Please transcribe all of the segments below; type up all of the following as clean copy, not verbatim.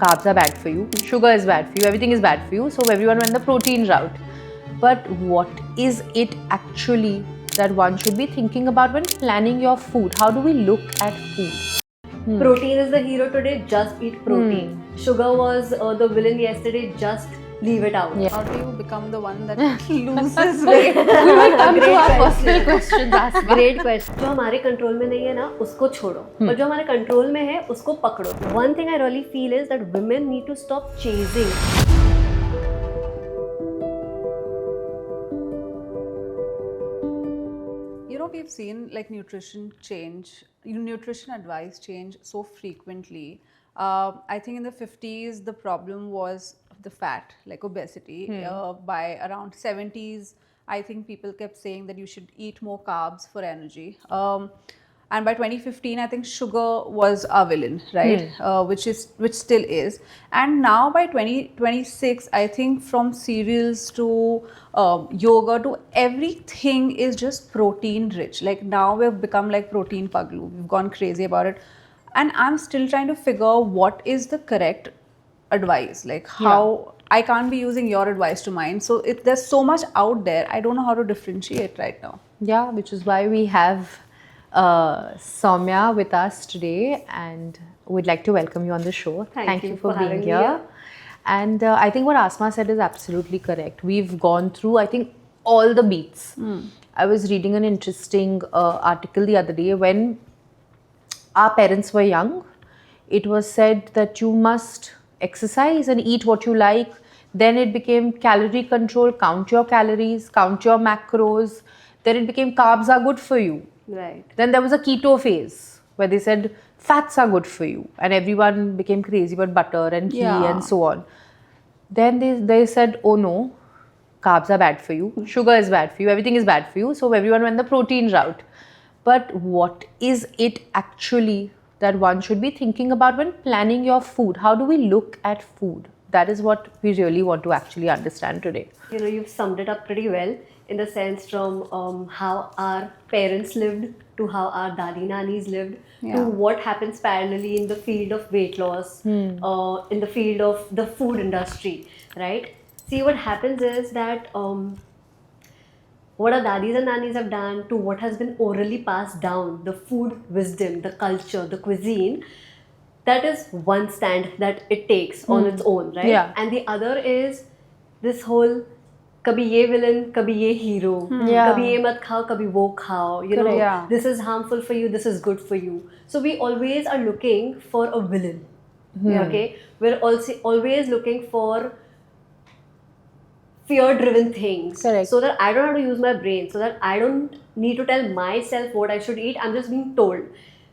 carbs are bad for you, sugar is bad for you, everything is bad for you, so everyone went the protein route. But what is it actually that one should be thinking about when planning your food? How do we look at food? Protein is the hero today, just eat protein. Sugar was the villain yesterday, just leave it out. Yeah. How do you become the one that loses weight? We will come to our Great personal questions as well. Great question. जो हमारे control में नहीं है ना उसको छोड़ो, और जो हमारे कंट्रोल में है उसको पकड़ो. One thing I really feel is that women need to stop chasing. You know, we've seen like nutrition advice change so frequently. I think in the 50s, the problem was the fat, like obesity. By around 70s, I think people kept saying that you should eat more carbs for energy. And by 2015, I think sugar was our villain, right? Which still is. And now by 2026, I think from cereals to yoga to everything is just protein rich. Like now we've become like protein paglu. We've gone crazy about it. And I'm still trying to figure what is the correct advice. Like how I can't be using your advice to mine. So there's so much out there. I don't know how to differentiate right now. Yeah, which is why we have Soumya with us today, and we'd like to welcome you on the show. Thank you for being having me here. here. And I think what Asma said is absolutely correct. We've gone through, I think, all the beats. I was reading an interesting article the other day. When our parents were young, it was said that you must exercise and eat what you like. Then it became calorie control, count your calories, count your macros. Then it became carbs are good for you. Right. Then there was a keto phase where they said fats are good for you, and everyone became crazy about butter and ghee and so on. Then they said, oh no, carbs are bad for you, sugar is bad for you, everything is bad for you, so everyone went the protein route. But what is it actually that one should be thinking about when planning your food? How do we look at food? That is what we really want to actually understand today. You know, you've summed it up pretty well, in the sense from how our parents lived to how our dadi nanis lived to what happens parallelly in the field of weight loss, in the field of the food industry, right? See, what happens is that what our daddies and nannies have done to what has been orally passed down, the food wisdom, the culture, the cuisine, that is one stand that it takes on its own, right? Yeah. And the other is this whole कभी ये villain, कभी ये hero, कभी ये मत खाओ, कभी वो खाओ. You know, this is harmful for you, this is good for you. So we always are looking for a villain. Okay, we're also always looking for fear-driven things. Correct. So that I don't have to use my brain, so that I don't need to tell myself what I should eat. I'm just being told.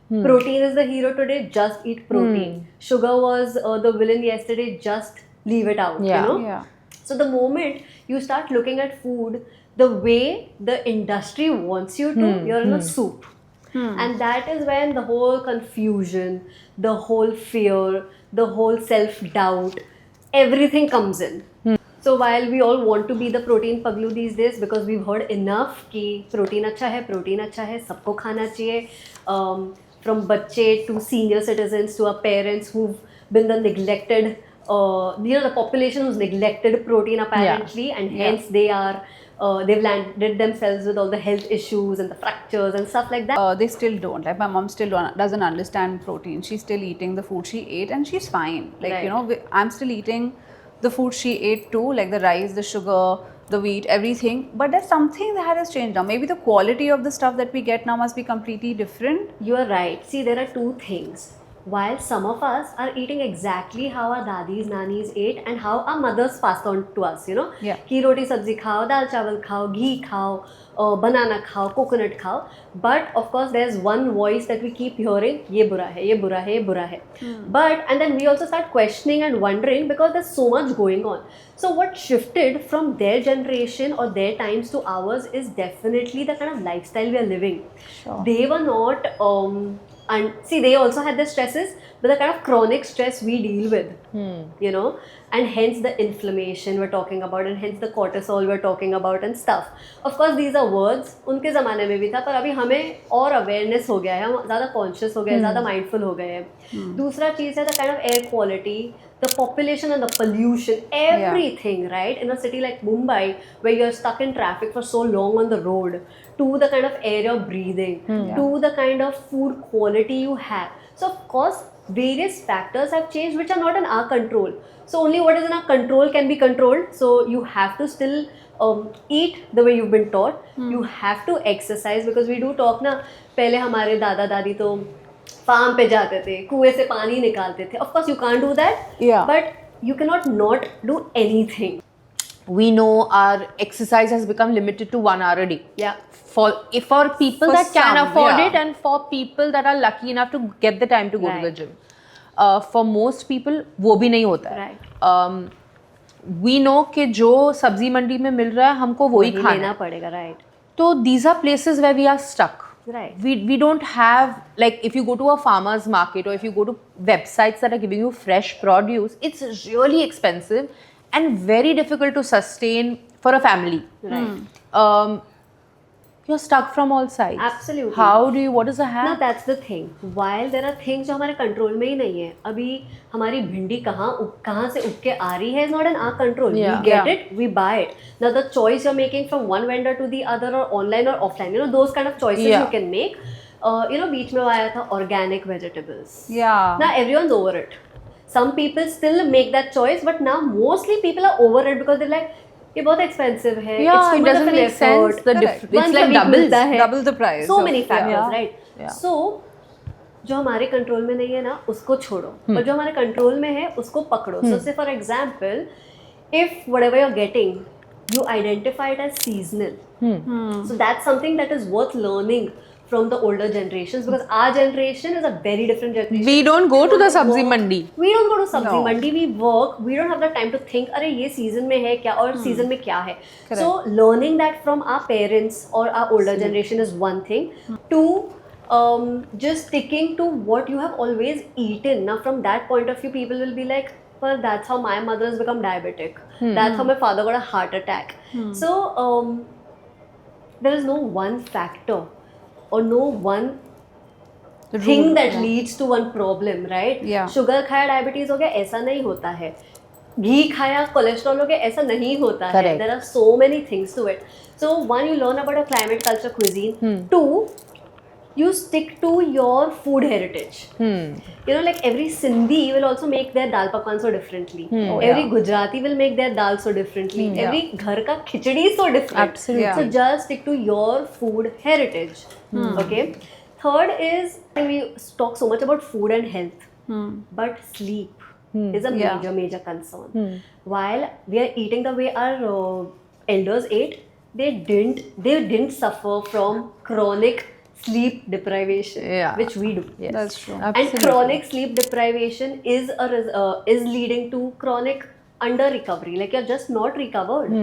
Protein is the hero today, just eat protein. Sugar was the villain yesterday, just leave it out. Yeah. You know? So the moment you start looking at food the way the industry wants you to, you're in a soup. And that is when the whole confusion, the whole fear, the whole self-doubt, everything comes in. So while we all want to be the protein paglu these days, because we've heard enough कि protein अच्छा है, सबको खाना चाहिए, from बच्चे to senior citizens to our parents who've been the neglected, the population who's neglected protein apparently, and hence they've landed themselves with all the health issues and the fractures and stuff like that. They still don't. Like my mom still doesn't understand protein. She's still eating the food she ate and she's fine. Like, you know, I'm still eating the food she ate too, like the rice, the sugar, the wheat, everything. But there's something that has changed now. Maybe the quality of the stuff that we get now must be completely different. You are right. See, there are two things. While some of us are eating exactly how our daddies, nannies ate and how our mothers passed on to us, you know, ki roti sabzi khao, dal chawal khao, ghee khao, banana khao, coconut khao. But of course, there's one voice that we keep hearing, ye bura hai, ye bura hai, ye bura hai. And then we also start questioning and wondering because there's so much going on. So what shifted from their generation or their times to ours is definitely the kind of lifestyle we are living. They were not and see, they also had their stresses, but the kind of chronic stress we deal with, you know, and hence the inflammation we're talking about, and hence the cortisol we're talking about and stuff. Of course, these are words. उनके ज़माने में भी था, पर अभी हमें और awareness हो गया है, हम ज़्यादा conscious हो गए हैं, ज़्यादा mindful हो गए हैं. दूसरा चीज़ है the kind of air quality, the population and the pollution, everything, right? In a city like Mumbai, where you're stuck in traffic for so long on the road, to the kind of air you're breathing, to the kind of food quality you have. So of course, various factors have changed which are not in our control. So only what is in our control can be controlled. So you have to still eat the way you've been taught. You have to exercise, because we do talk ना, पहले हमारे दादा दादी तो farm पे जाते थे, कुएं से पानी निकालते थे. Of course you can't do that, but you cannot not do anything. We know our exercise has become limited to 1 hour a day. Yeah. For people For that can some, afford yeah. it, and for people that are lucky enough to get the time to go to the Right. gym. For most people, वो भी नहीं होता है. Right. We know कि जो सब्जी मंडी में मिल रहा है हमको वही खाना लेना है. पड़ेगा, right? So these are places where we are stuck. Right. We don't have, like, if you go to a farmer's market or if you go to websites that are giving you fresh produce, it's really expensive and very difficult to sustain for a family. Right. You're stuck from all sides. Absolutely. What is the hack? Now that's the thing. While there are things जो हमारे control में ही नहीं है, अभी हमारी भिंडी कहाँ से उग के आ रही है is not in our control. Yeah. We get it, we buy it. Now the choice you're making from one vendor to the other, or online or offline, you know, those kind of choices Yeah. you can make. You know, बीच में वो आया था organic vegetables. Yeah. Now everyone's over it. Some people still make that choice, but now mostly people are over it because they're like, ये बहुत expensive है. Yeah, it's too it much doesn't of an make sense. effort. Correct. It's Once a like week doubles. मिलता है. Double the price. So of- many factors, yeah. right? Yeah. So जो हमारे control में नहीं है ना, उसको छोड़ो, और जो हमारे कंट्रोल में है उसको पकड़ो. So say for example, if whatever you're getting, you identify it as seasonal. So that's something that is worth learning from the older generations, because our generation is a very different generation. We don't go to the sabzi work. mandi. We don't go to sabzi No. mandi. We work. We don't have the time to think. अरे ये season में है क्या और season में क्या है. Correct. So learning that from our parents or our older generation is one thing. Two, just sticking to what you have always eaten. Now from that point of view, people will be like, well, that's how my mother has become diabetic. That's how my father got a heart attack. So there is no one factor or no one thing that leads to one problem, right? Yeah. Sugar खाया diabetes हो गया, ऐसा नहीं होता है. घी खाया cholesterol हो गया, ऐसा नहीं होता है. Correct. There are so many things to it. So one, you learn about a climate culture cuisine. Two, you stick to your food heritage. You know, like every Sindhi will also make their dal pakwan so differently. Every Gujarati will make their dal so differently. Every ghar ka khichdi is so different. Absolutely. Yeah. So just stick to your food heritage. Okay. Third is, we talk so much about food and health, but sleep is a major concern. While we are eating the way our elders ate, they didn't suffer from chronic sleep deprivation, Yeah. which we do. Yes. That's true. And chronic sleep deprivation is leading to chronic under recovery, like you're just not recovered.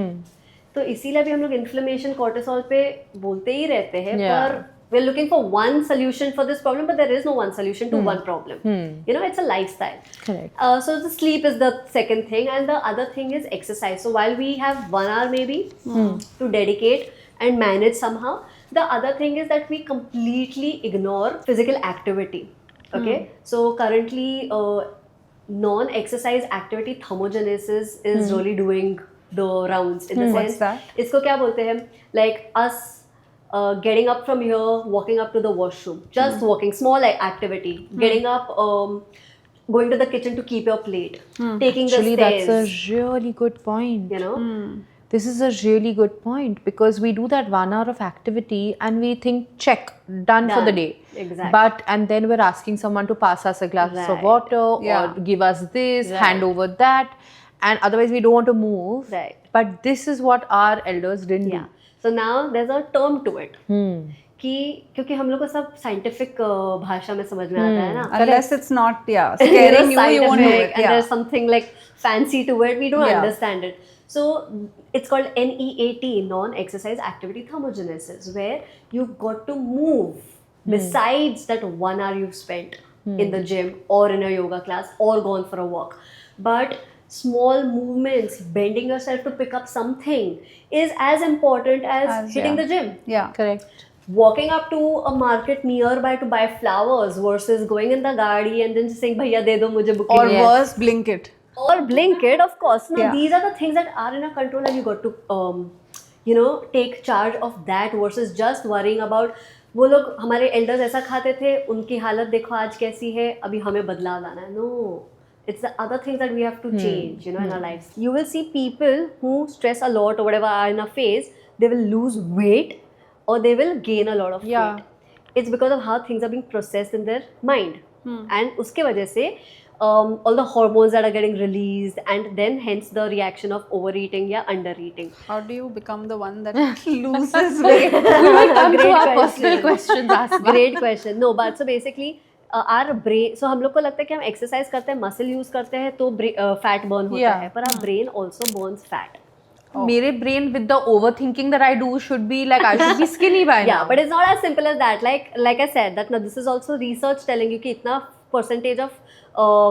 तो इसीलिए भी हम लोग inflammation cortisol पे बोलते ही रहते हैं, Yeah. पर we're looking for one solution for this problem, but there is no one solution to one problem. You know, it's a lifestyle. Correct. So the sleep is the second thing, and the other thing is exercise. So while we have 1 hour maybe to dedicate and manage somehow, the other thing is that we completely ignore physical activity. Okay, so currently non-exercise activity thermogenesis is really doing the rounds in the What's sense. that? इसको क्या बोलते हैं? Like us getting up from here, walking up to the washroom, just walking, small activity, getting up, going to the kitchen to keep your plate, taking Actually, the stairs. that's a really good point. You know, This is a really good point, because we do that 1 hour of activity and we think, check, done for the Done. day. Exactly. And then we're asking someone to pass us a glass of Right. water Yeah. or give us this, Right. hand over that, and otherwise we don't want to move. Right. But this is what our elders didn't yeah. So now there's a term to it. do. कि क्योंकि हम लोग को सब scientific भाषा में समझ में आता है ना. Unless it's not, yeah, You know, scaring you, you won't do scientific, it. and Yeah. there's something like fancy to it. We don't Yeah. understand it. So it's called NEAT, non-exercise activity thermogenesis, where you got to move besides that 1 hour you've spent in the gym or in a yoga class or gone for a walk. But small movements, bending yourself to pick up something is as important as hitting the gym. Yeah. Correct. Walking up to a market nearby to buy flowers versus going in the gadi and then just saying, "Bhaiya, de do mujhe booking." Or worse, blink it. Or blink it, of course. No, Yeah. these are the things that are in our control, and you got to, take charge of that versus just worrying about वो लोग हमारे elders ऐसा खाते थे, उनकी हालत देखो आज कैसी है, अभी हमें बदलाव लाना है. No, it's the other things that we have to change, in our lives. You will see people who stress a lot or whatever are in a phase, they will lose weight or they will gain a lot of weight. It's because of how things are being processed in their mind. And उसके वजह से all the hormones that are getting released, and then hence the reaction of overeating या undereating. How do you become the one that loses weight? We will come to Great our question. personal questions, Asma. Great question. No, but so basically our brain, so हम लोग को लगता है कि हम exercise करते हैं, muscle use करते हैं तो fat burn होता है, पर our brain also burns fat. मेरे brain with the overthinking that I do should be like I should be skinny by now. Yeah, but it's not as simple as that. Like I said, that now this is also research telling you कि इतना percentage of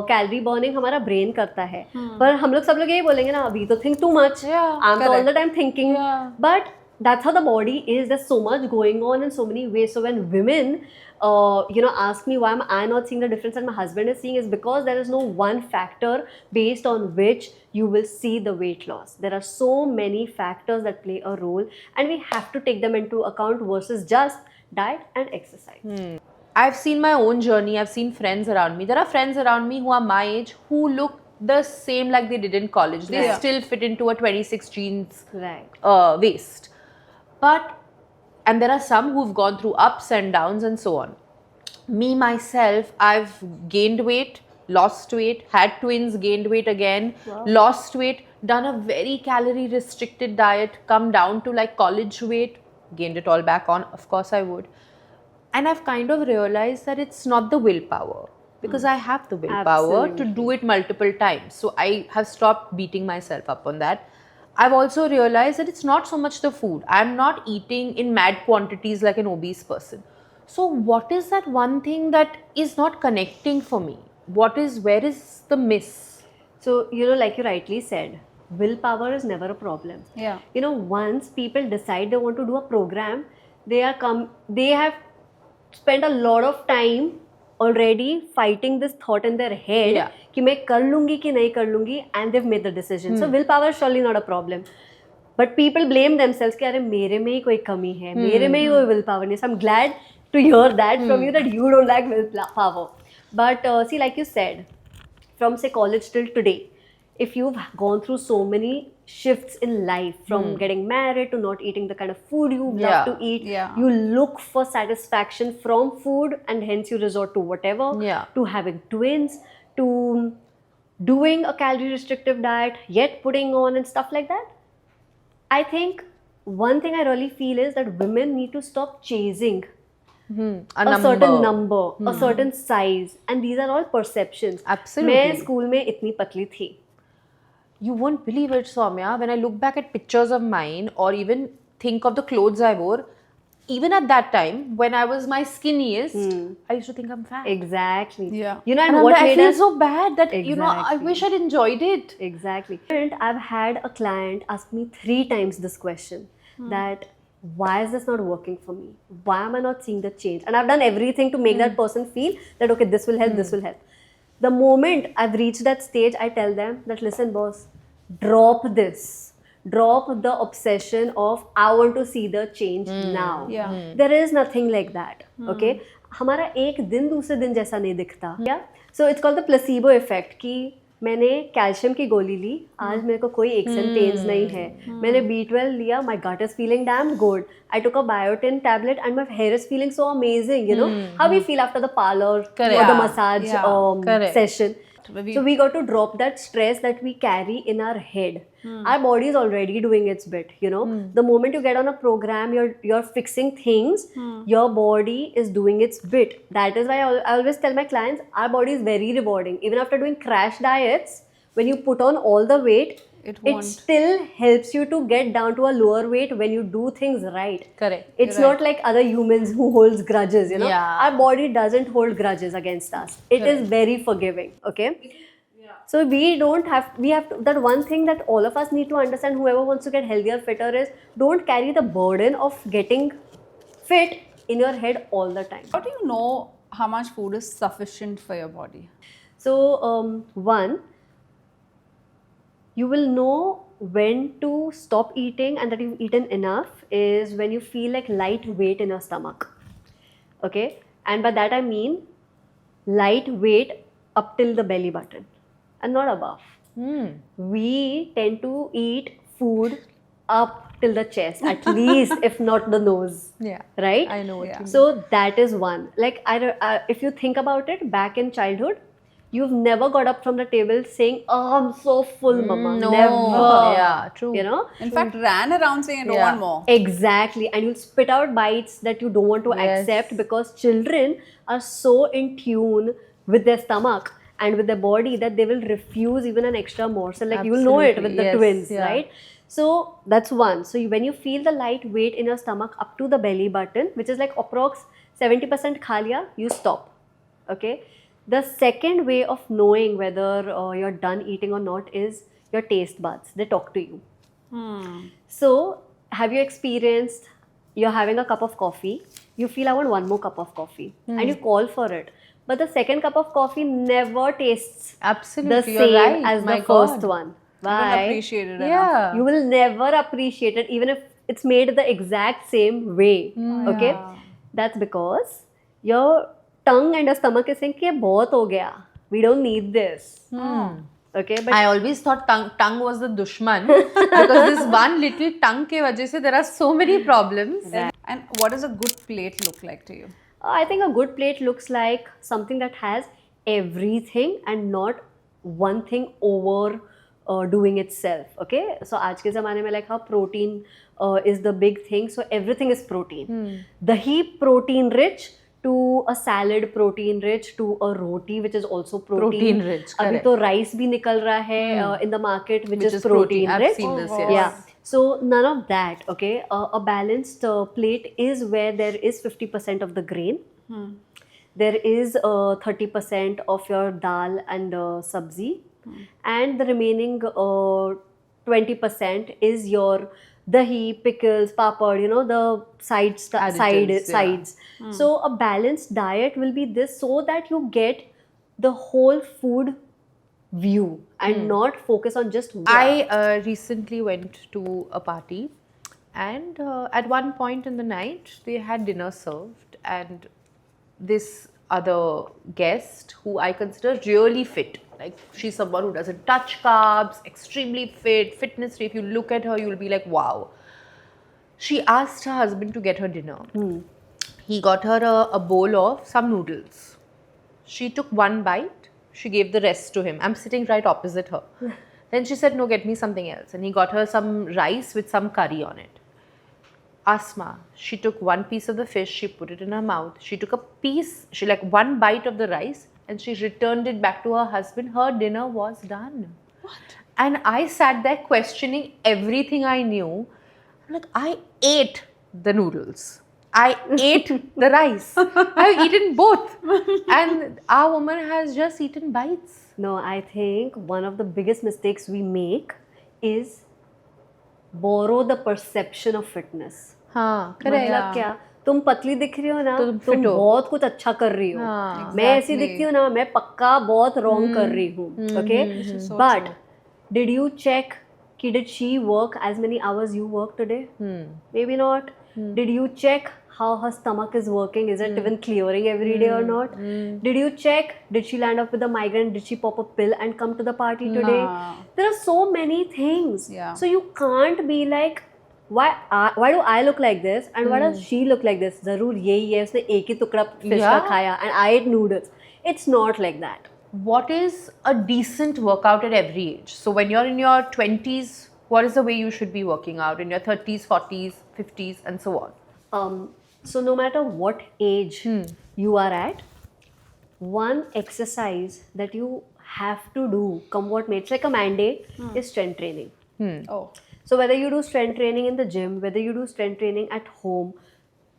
calorie burning हमारा brain करता है. पर हम लोग सब लोग यही बोलेंगे ना, अभी तो think too much. Yeah, I'm all the time thinking. Yeah. But that's how the body is. There's so much going on in so many ways. So when women ask me why am I not seeing the difference that my husband is seeing, is because there is no one factor based on which you will see the weight loss. There are so many factors that play a role, and we have to take them into account versus just diet and exercise. I've seen my own journey. I've seen friends around me. There are friends around me who are my age who look the same like they did in college. They still fit into a 26 jeans Right. waist. And there are some who've gone through ups and downs and so on. Me, myself, I've gained weight, lost weight, had twins, gained weight again, lost weight, done a very calorie restricted diet, come down to like college weight, gained it all back on. Of course I would. And I've kind of realized that it's not the willpower, because I have the willpower to do it multiple times. So I have stopped beating myself up on that. I've also realized that it's not so much the food. I'm not eating in mad quantities like an obese person. So what is that one thing that is not connecting for me? Where is the miss? So, like you rightly said, willpower is never a problem. Yeah. Once people decide they want to do a program, they have spent a lot of time already fighting this thought in their head कि मैं कर लूँगी कि नहीं कर लूँगी, and they've made the decision. So willpower is surely not a problem. But people blame themselves कि अरे मेरे में ही कोई कमी है, मेरे में ही कोई willpower नहीं. So I'm glad to hear that from you, that you don't lack willpower. But see, like you said, from say college till today, if you've gone through so many shifts in life, from getting married to not eating the kind of food you love to eat, you look for satisfaction from food, and hence you resort to whatever, to having twins, to doing a calorie restrictive diet, yet putting on and stuff like that. I think one thing I really feel is that women need to stop chasing a certain number, a certain size, and these are all perceptions. Absolutely. मैं school में इतनी पतली थी. You won't believe it, Soumya. When I look back at pictures of mine, or even think of the clothes I wore, even at that time, when I was my skinniest, I used to think I'm fat. Exactly. Yeah. And And what I made feel us so bad that, I Exactly. wish I'd enjoyed it. Exactly. And I've had a client ask me 3 times this question, that why is this not working for me? Why am I not seeing the change? And I've done everything to make that person feel that, okay, this will help, this will help. The moment I've reached that stage, I tell them that, listen, boss, drop this. Drop the obsession of I want to see the change now. Yeah. There is nothing like that. Okay? हमारा एक दिन दूसरे दिन जैसा नहीं दिखता. Yeah? So it's called the placebo effect कि मैंने कैल्शियम की गोली ली, आज मेरे को कोई aches and pains नहीं है. मैंने B12 लिया, my gut is feeling damn good. I took a biotin tablet and my hair is feeling so amazing. How we feel after the parlor or the massage session. So we got to drop that stress that we carry in our head. Our body is already doing its bit. The moment you get on a program, you're fixing things. Your body is doing its bit. That is why I always tell my clients, our body is very rewarding. Even after doing crash diets, when you put on all the weight, It it won't. still helps you to get down to a lower weight when you do things right. Correct. It's not like other humans who holds grudges, you know. Yeah. Our body doesn't hold grudges against us. It is very forgiving, okay? So we have to, that one thing that all of us need to understand, whoever wants to get healthier, fitter, is don't carry the burden of getting fit in your head all the time. How do you know how much food is sufficient for your body? So, one, you will know when to stop eating and that you've eaten enough is when you feel like light weight in your stomach. Okay? And by that I mean light weight up till the belly button and not above. We tend to eat food up till the chest, at least, if not the nose. Yeah. Right? I know what Yeah. you mean. So that is one. Like, if you think about it, back in childhood, you've never got up from the table saying, "Oh, I'm so full, mama." No. Never. Yeah, true. You know? In fact, ran around saying, I don't Yeah. want more. Exactly. And you'll spit out bites that you don't want to Yes. accept because children are so in tune with their stomach and with their body that they will refuse even an extra morsel. Like, you'll know it with Absolutely. the Yes. twins, Yeah. right? So that's one. So when you feel the light weight in your stomach up to the belly button, which is like approx 70% kha liya, you stop. Okay. The second way of knowing whether you're done eating or not is your taste buds. They talk to you. So have you experienced you're having a cup of coffee, you feel I want one more cup of coffee and you call for it. But the second cup of coffee never tastes Absolutely. the You're same right. as My the first God. one. I don't Why? appreciate it enough. Yeah. You will never appreciate it even if it's made the exact same way. Okay? Yeah. That's because your tongue and your stomach is saying कि ये बहुत हो गया. We don't need this. Okay, but I always thought tongue was the dushman because this one little tongue ke wajah se there are so many problems. And what does a good plate look like to you? I think a good plate looks like something that has everything and not one thing over doing itself. Okay, so आज के ज़माने में like how protein is the big thing, so everything is protein. Dahi protein rich to a salad protein rich to a roti which is also protein. Protein rich, अभी correct. तो rice भी निकल रहा है in the market which is protein I've rich. seen this, Oh, yes. God. Yeah. So none of that, okay? A balanced plate is where there is 50% of the grain. There is 30% of your dal and sabzi. And the remaining 20% is your dahi, pickles, papad, you know, the Additives, sides. So a balanced diet will be this so that you get the whole food view and not focus on just one. I recently went to a party and at one point in the night they had dinner served and this other guest who I consider really fit, like she's someone who doesn't touch carbs, extremely fit, fitness. If you look at her you'll be like wow. She asked her husband to get her dinner. He got her a bowl of some noodles. She took one bite. She gave the rest to him. I'm sitting right opposite her. Then she said, no, get me something else. And he got her some rice with some curry on it. Asma, she took one piece of the fish, she put it in her mouth. She took a piece, she like one bite of the rice and she returned it back to her husband. Her dinner was done. What? And I sat there questioning everything I knew. I'm like, I ate the noodles. I ate the rice. I've eaten both. And our woman has just eaten bites. No, I think one of the biggest mistakes we make is borrow the perception of fitness. हाँ, मतलब क्या तुम पतली दिख रही हो ना तो तुम तुम fit हो। बहुत कुछ अच्छा कर रही हो हाँ, मैं ऐसी दिखती हूँ ना मैं पक्का बहुत रॉन्ग कर रही हूँ okay but did you check कि did she work as many hours you work today? Maybe not. Did you check how her stomach is working? Is it even clearing every day or not? Did you check? Did she land up with a migraine? Did she pop a pill and come to the party today? Nah. There are so many things. Yeah. So you can't be like, why do I look like this and why does she look like this? जरूर यही है उसने एक ही टुकड़ा fish का Yeah. खाया and I ate noodles. It's not like that. What is a decent workout at every age? So when you're in your 20s, what is the way you should be working out? In your 30s, 40s, 50s and so on? So no matter what age you are at, one exercise that you have to do, come what may, it's like a mandate, is strength training. Oh. So whether you do strength training in the gym, whether you do strength training at home,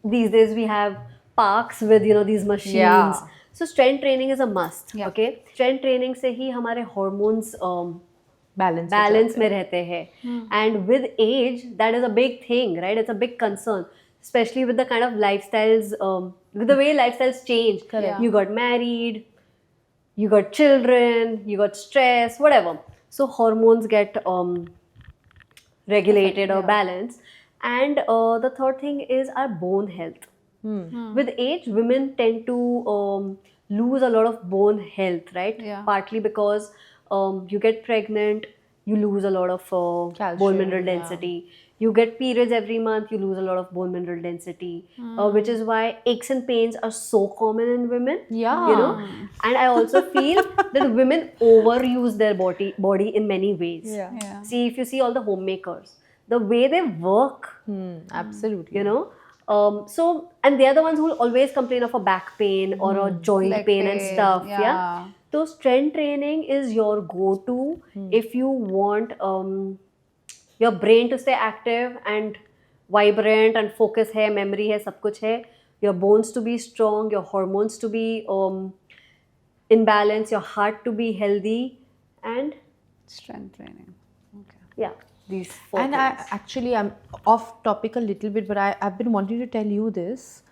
these days we have parks with these machines. Yeah. So strength training is a must. Yeah. Okay, strength training से ही हमारे hormones Balance में रहते हैं. And with age, that is a big thing, right? It's a big concern, especially with the kind of lifestyles, with the way lifestyles change. Correct. You got married, you got children, you got stress, whatever. So hormones get regulated or balanced. And the third thing is our bone health. With age, women tend to lose a lot of bone health, right? Yeah. Partly because you get pregnant, you lose a lot of bone Calcium, mineral yeah. density. You get periods every month, you lose a lot of bone mineral density, which is why aches and pains are so common in women. Yeah. You know, and I also feel that women overuse their body in many ways. Yeah. Yeah. See, if you see all the homemakers, the way they work, Absolutely. you know, so, and they are the ones who will always complain of a back pain or a joint Leg pain and pain, stuff. yeah. Yeah. So strength training is your go-to if you want your brain to stay active and vibrant and focus hai, memory hai, sab kuch hai, your bones to be strong, your hormones to be in balance, your heart to be healthy, and Strength training. Okay. yeah, these four And things. I'm off topic a little bit, but I've been wanting to tell you this.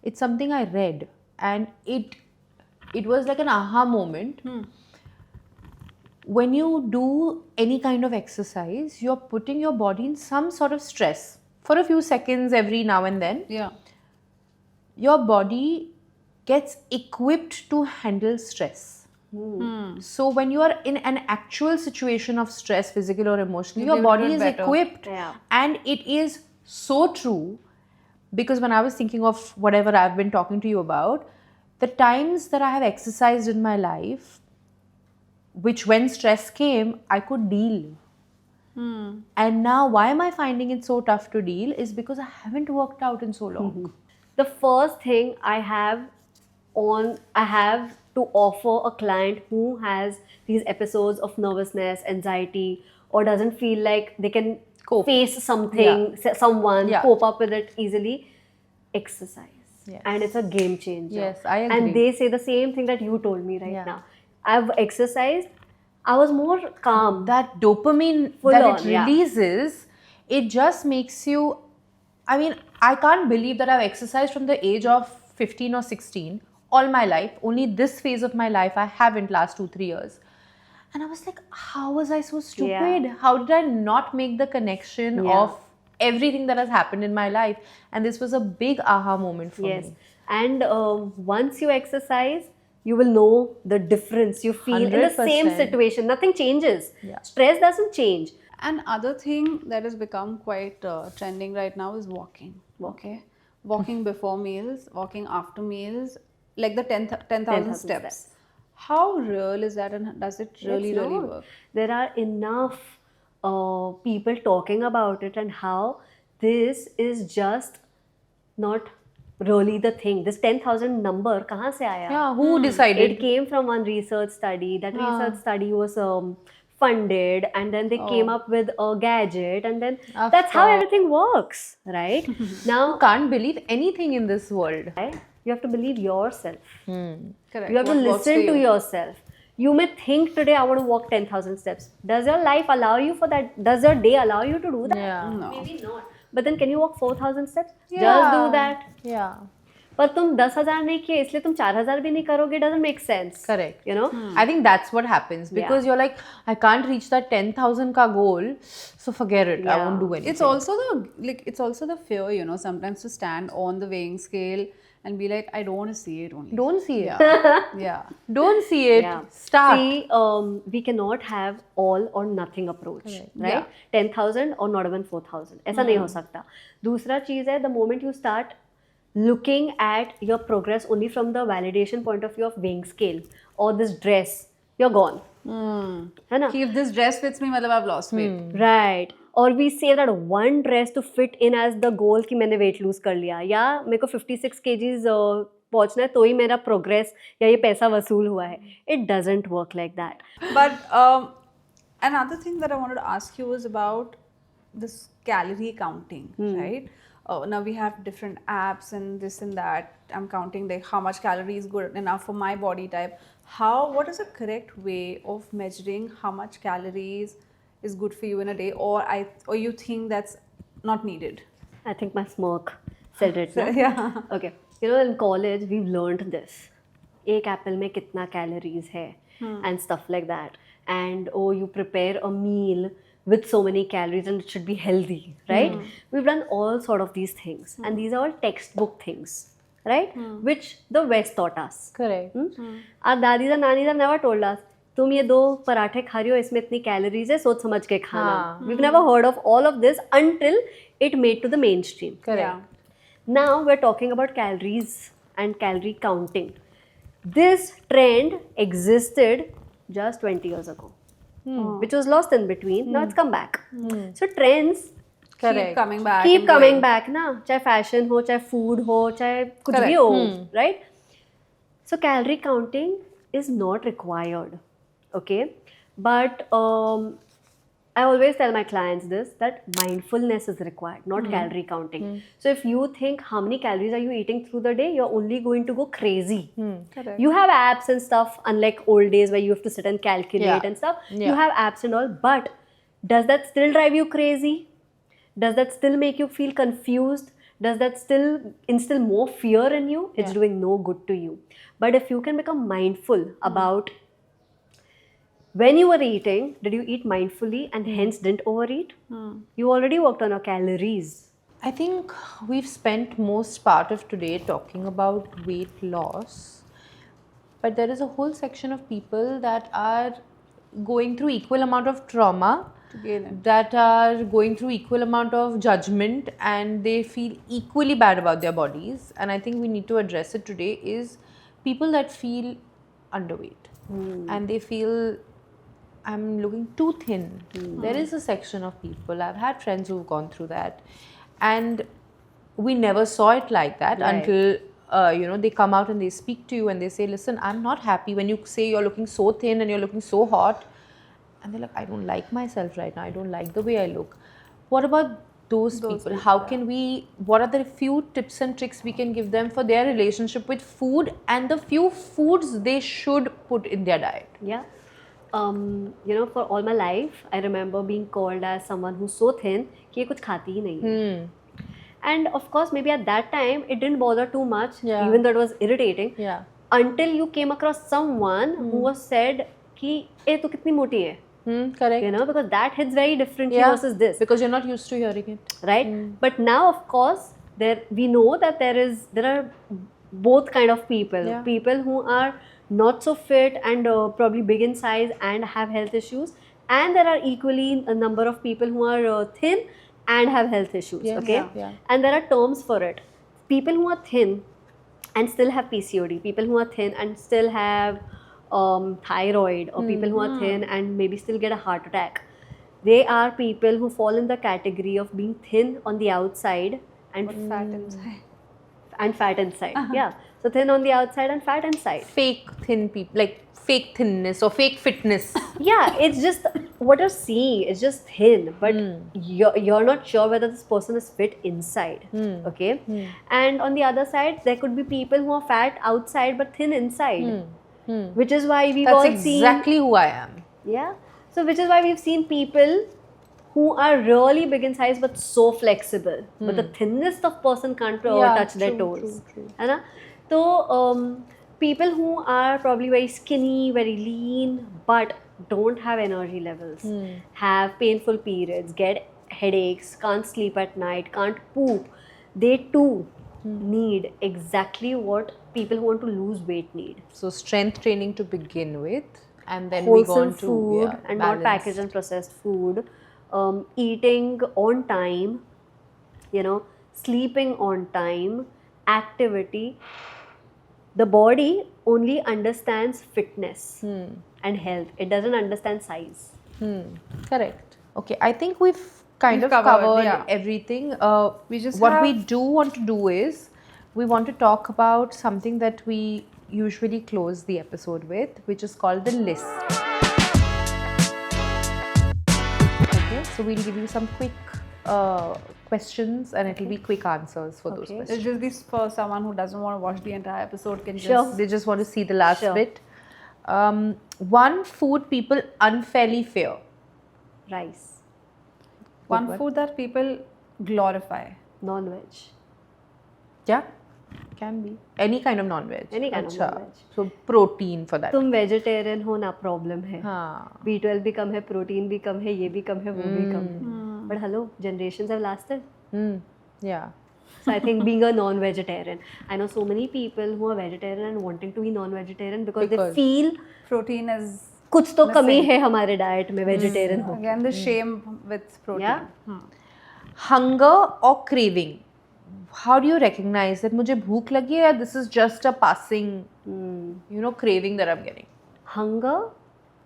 It's something I read, and it was like an aha moment. When you do any kind of exercise, you're putting your body in some sort of stress for a few seconds every now and then. Yeah. Your body gets equipped to handle stress. So when you are in an actual situation of stress, physical or emotional, You'll your be able to body do is it better. equipped. Yeah. And it is so true, because when I was thinking of whatever I've been talking to you about, the times that I have exercised in my life, which when stress came, I could deal. And now why am I finding it so tough to deal is because I haven't worked out in so long. The first thing I have to offer a client who has these episodes of nervousness, anxiety, or doesn't feel like they can Cope. face something, someone, Yeah. cope up with it easily, exercise. Yes. And it's a game changer. Yes, I agree. And they say the same thing that you told me right Yeah. now. I've exercised, I was more calm. That dopamine Full that on, it yeah. releases, it just makes you. I mean, I can't believe that I've exercised from the age of 15 or 16 all my life. Only this phase of my life I haven't last 2-3 years. And I was like, how was I so stupid? Yeah. How did I not make the connection Yeah. of everything that has happened in my life? And this was a big aha moment for Yes. me. And once you exercise, you will know the difference you feel in the same 100%. situation. Nothing changes. Yeah. Stress doesn't change. And other thing that has become quite trending right now is walking. Okay, walking before meals, walking after meals, like the 10,000 steps. How real is that, and does it really It's really not. work? There are enough people talking about it and how this is just not really the thing. This 10,000 number kahan se aaya? Yeah, who decided? It came from one research study. That research study was funded, and then they came up with a gadget, and then Of that's how course. everything works, right? You Now, can't believe anything in this world. you have to believe yourself. Correct. You have to What works for listen to you. yourself. You may think today I want to walk 10,000 steps. Does your life allow you for that? Does your day allow you to do that? Yeah. No. Maybe not. But then can you walk 4,000 steps? Just Yeah. do that. Yeah. पर तुम 10,000 नहीं किए इसलिए तुम 4,000 भी नहीं करोगे. Doesn't make sense. Correct. You know. I think that's what happens because you're like, I can't reach that 10,000 ka goal, so forget it. I Yeah. won't do anything. It's also the fear, you know, sometimes to stand on the weighing scale and be like, I don't want to see it only. Don't see it. Yeah. Don't see it. Yeah. Start. See, we cannot have all or nothing approach, right? 10,000 or not even 4,000. ऐसा नहीं हो सकता. दूसरा चीज़ है, the moment you start looking at your progress only from the validation point of view of weighing scale or this dress, you're gone. है ना? कि if this dress fits me, मतलब I've lost weight. Right. Or we say that one dress to fit in as the goal कि मैंने weight lose कर लिया या मेरे को 56 kgs पहुंचना है तो ही मेरा progress या ये पैसा वसूल हुआ है. It doesn't work like that. But Another thing that I wanted to ask you was about this calorie counting, right? Now we have different apps and this and that. I'm counting like how much calories is good enough for my body type. What is a correct way of measuring how much calories is good for you in a day, or you think that's not needed? I think my smirk said it. No? Yeah. Okay. You know, in college, we've learned this. एक apple में कितना calories है and stuff like that. And oh, you prepare a meal with so many calories and it should be healthy, right? We've done all sort of these things. And these are all textbook things, right? Which the West taught us. Correct. Our daddies and nannies have never told us, तुम ये 2 पराठे खा रही हो, इसमें इतनी calories है, सोच समझ के खाना. We've never heard of all of this until it made to the mainstream. Correct. Yeah. Now we're talking about calories and calorie counting. This trend existed just 20 years ago, which was lost in between. Now it's come back. So trends Keep coming back. keep and coming going. back, ना चाहे fashion हो, चाहे food हो, चाहे कुछ भी Correct. हो, right? So calorie counting is not required, okay? But I always tell my clients this, that mindfulness is required, not calorie counting. So if you think how many calories are you eating through the day, you're only going to go crazy. Correct. You have apps and stuff, unlike old days where you have to sit and calculate Yeah. and stuff. Yeah. You have apps and all, but does that still drive you crazy? Does that still make you feel confused? Does that still instill more fear in you? It's doing no good to you. But if you can become mindful about when you were eating, did you eat mindfully and hence didn't overeat? You already worked on your calories. I think we've spent most part of today talking about weight loss, but there is a whole section of people that are going through equal amount of trauma, To gain it. that are going through equal amount of judgment, and they feel equally bad about their bodies. And I think we need to address it today is people that feel underweight and they feel I'm looking too thin. There is a section of people, I've had friends who've gone through that, and we never saw it like that Right. until they come out and they speak to you and they say, listen, I'm not happy when you say you're looking so thin and you're looking so hot. And they're like, I don't like myself right now. I don't like the way I look. What about those people? How can what are the few tips and tricks we can give them for their relationship with food and the few foods they should put in their diet? Yeah. For all my life, I remember being called as someone who's so thin कि ये कुछ खाती ही नहीं है. And of course, maybe at that time, it didn't bother too much, Yeah. even though it was irritating. Yeah. Until you came across someone who was said कि ए तू कितनी मोटी है, Correct. because that hits very differently Yeah. versus this, Because you're not used to hearing it. right? But now, of course, we know that there are both kind of people. Yeah. People who are not so fit and probably big in size and have health issues, and there are equally a number of people who are thin and have health issues. Yes. Okay, Yeah. and there are terms for it. People who are thin and still have PCOD, people who are thin and still have thyroid, or people who are thin and maybe still get a heart attack. They are people who fall in the category of being thin on the outside and Fat inside. fat inside. Yeah, so thin on the outside and fat inside. Fake thin people, like fake thinness or fake fitness. Yeah, it's just what you're seeing is just thin, but you're not sure whether this person is fit inside. Okay, and on the other side, there could be people who are fat outside but thin inside, which is why we've That's all seen. exactly who I am. Yeah, so which is why we've seen people who are really big in size but so flexible, but the thinnest of person can't touch their toes. है ना? So people who are probably very skinny, very lean, but don't have energy levels, have painful periods, get headaches, can't sleep at night, can't poop, they too need exactly what people who want to lose weight need. So strength training to begin with, and then we go Wholesome on to food and not balance. packaged and processed food, eating on time, sleeping on time, activity. The body only understands fitness and health. It doesn't understand size. Correct. Okay, I think we've kind We've of covered, covered yeah. everything. We just what we have- do want to do is we want to talk about something that we usually close the episode with, which is called the list. So we'll give you some quick questions, and it'll be quick answers for those Okay. questions. It'll just be for someone who doesn't want to watch the entire episode can Sure. just They just want to see the last Sure. bit. One food people unfairly fear. Rice, one one. food that people glorify. non-veg. Yeah, can be any kind of non-veg. Any kind of अच्छा, non-veg. So protein for that. तुम vegetarian हो ना, problem है. हाँ. B12 भी कम है, protein भी कम है, ये भी कम है, वो भी कम है. But hello, generations have lasted. Yeah. So I think being a non-vegetarian, I know so many people who are vegetarian and wanting to be non-vegetarian because they Because- feel Protein is कुछ तो कमी missing. है हमारे diet में vegetarian हो. again the shame with protein. Yeah. Hunger or craving. How do you recognize that मुझे भूख लगी है, this is just a passing, craving that I'm getting? Hunger,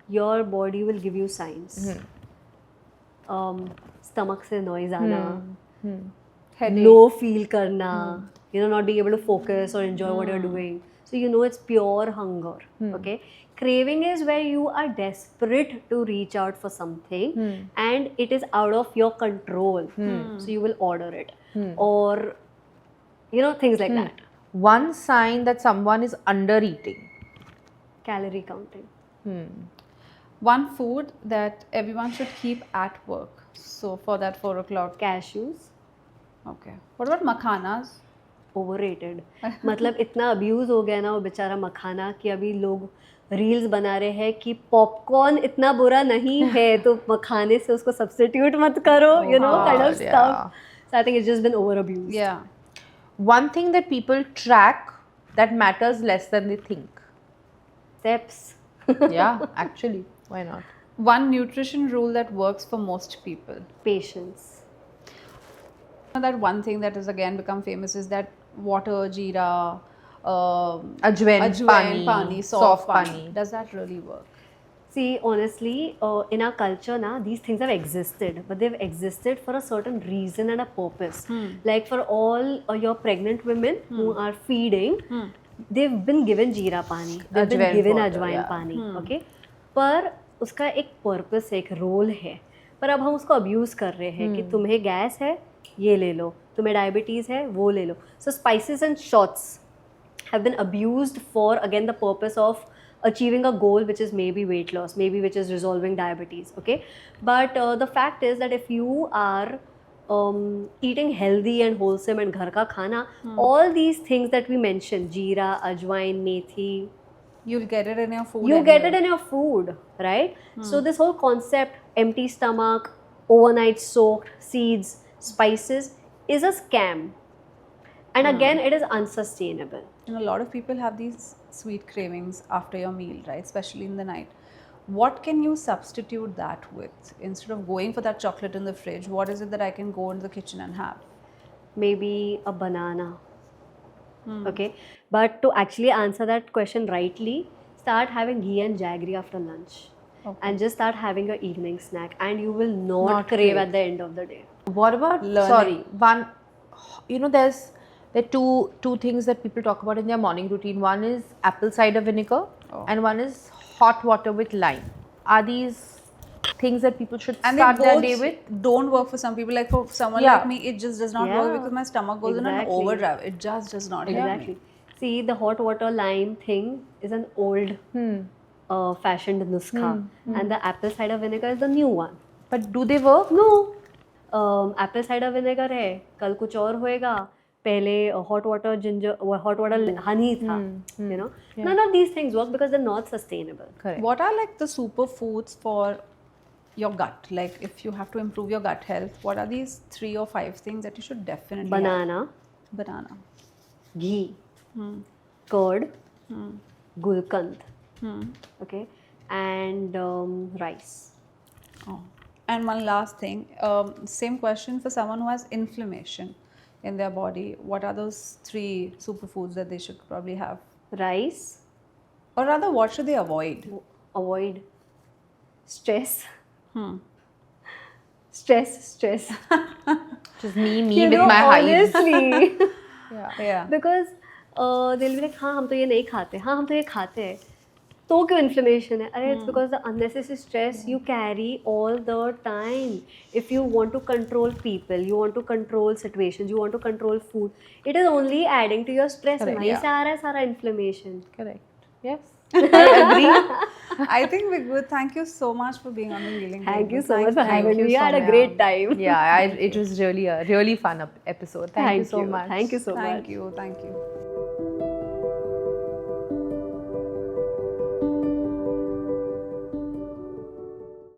your body will give you signs. Stomach से noise आना, Headache. low feel करना, not being able to focus or enjoy what you're doing. So you know it's pure hunger. Okay. Craving is where you are desperate to reach out for something and it is out of your control. So you will order it. Or things like that. One sign that someone is under eating. Calorie counting. One food that everyone should keep at work. So for that 4 o'clock. Cashews. Okay. What about makhanas? Overrated. मतलब इतना abuse हो गया ना वो बेचारा मखाना कि अभी लोग रील्स बना रहे हैं कि पॉपकॉर्न इतना बुरा नहीं है तो मखाने से उसको सब्स्टिट्यूट मत करो, kind of stuff. So I think it's just been over abused. Yeah. One thing that people track that matters less than they think. Steps. Yeah, actually, why not? One nutrition rule that works for most people. Patience. That one thing that has again become famous is that water, jeera, Ajwain, pani, soft pani. pani. Does that really work? See, honestly, in our culture now, these things have existed, but they've existed for a certain reason and a purpose. Like for all your pregnant women who are feeding, they've been given jeera pani, they've been Ajwain given water, ajwain yeah. pani, okay? पर उसका एक purpose है, एक role है, पर अब हम उसको अब्यूज़ कर रहे हैं कि तुम्हें गैस है ये ले लो, तुम्हें डायबिटीज़ है वो ले लो. So spices and shots have been abused for again the purpose of achieving a goal which is maybe weight loss, maybe which is resolving diabetes, okay? But the fact is that if you are eating healthy and wholesome and ghar ka khana, all these things that we mentioned, jeera, ajwain, methi, You'll get it in your food. you get it in your food, right? So this whole concept, empty stomach, overnight soaked seeds, spices, is a scam. And again, it is unsustainable. And a lot of people have these sweet cravings after your meal, right? Especially in the night. What can you substitute that with? Instead of going for that chocolate in the fridge, what is it that I can go into the kitchen and have? Maybe a banana. Okay, but to actually answer that question rightly, start having ghee and jaggery after lunch. Okay. And just start having your evening snack and you will not, Not crave crave. at the end of the day. What about Learning. there are two things that people talk about in their morning routine. One is apple cider vinegar and one is hot water with lime. Are these things that people should And start they their both day with? don't work for some people. Like for someone Yeah. like me, it just does not Yeah. work because my stomach goes in an Exactly. overdrive. It just does not help me. Exactly. See, the hot water lime thing is an old fashioned nuskha, and the apple cider vinegar is the new one. But do they work? No. Apple cider vinegar है, कल कुछ और होएगा. पहले hot water ginger, hot water honey था. None of these things work because they're not sustainable. Correct. What are like the superfoods for your gut? Like if you have to improve your gut health, what are these 3 or 5 things that you should definitely Banana, have? Banana. ghee, curd, gulkand, okay, and rice. Oh. And one last thing, same question for someone who has inflammation in their body. What are those 3 superfoods that they should probably have? Rice, Or rather, what should they avoid? avoid stress. Stress. Just me You with know, my highs. honestly. Yeah. Because they'll be like, हाँ हम तो ये नहीं खाते, हाँ हम तो ये खाते हैं. तो क्यों इन्फ्लेमेशन है? अरे it's because the unnecessary stress you carry all the time. If you want to control people, you want to control situations, you want to control food, it is only adding to your stress. Correct. वहीं से आ रहा है सारा inflammation. Correct. Yes. I agree. I think we're good. Thank you so much for being on the Healing Thank you Table. so much for Thank having you me. We so had a much. great time. Yeah, it was really a really fun episode. Thank you so much. Thank you so much. Thank you. Thank you.